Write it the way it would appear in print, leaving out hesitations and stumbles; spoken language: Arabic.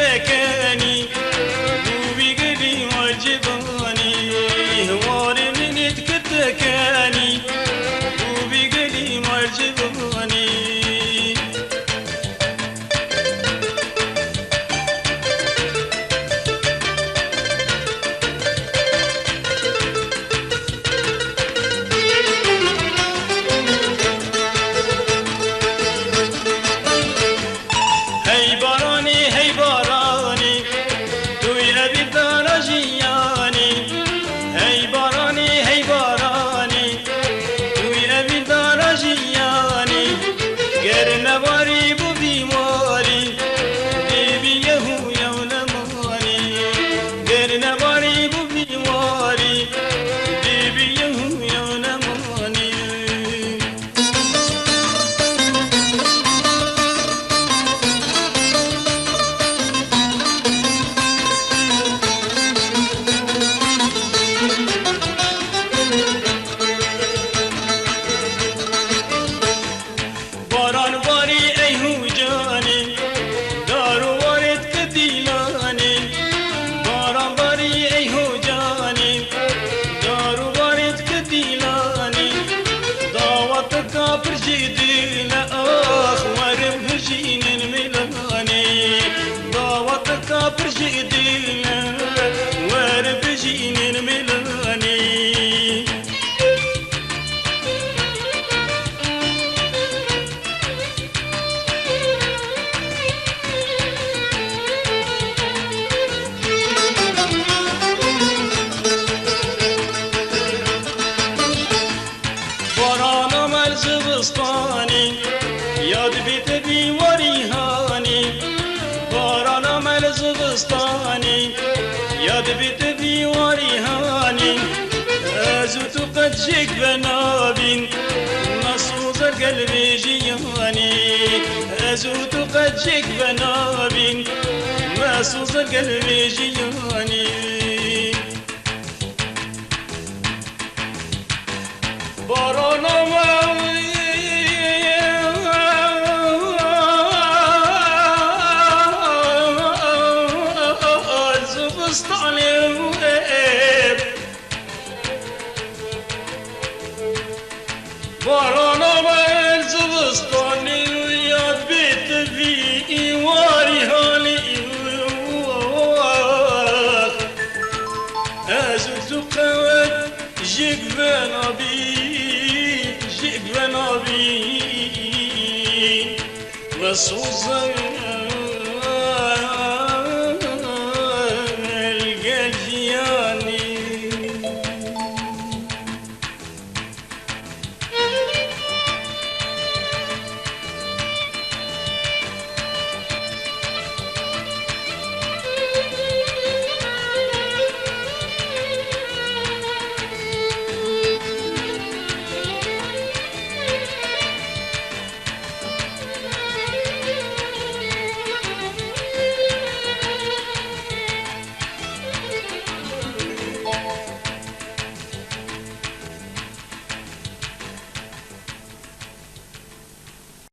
كتكاني وبقلي وجباني واري من كتكاني وبقلي وجباني ياد بيت بيوري هاني بارانا مال زغستاني ياد بيت بيوري هاني ازوت قد جيك بنابين مصوص القلب جياني ازوت قد جيك بنابين مصوص القلب جياني بارانا مال بارانا مال زغستاني وياد بيت في واري هالي ازوت قوات جيك بنابي مصوص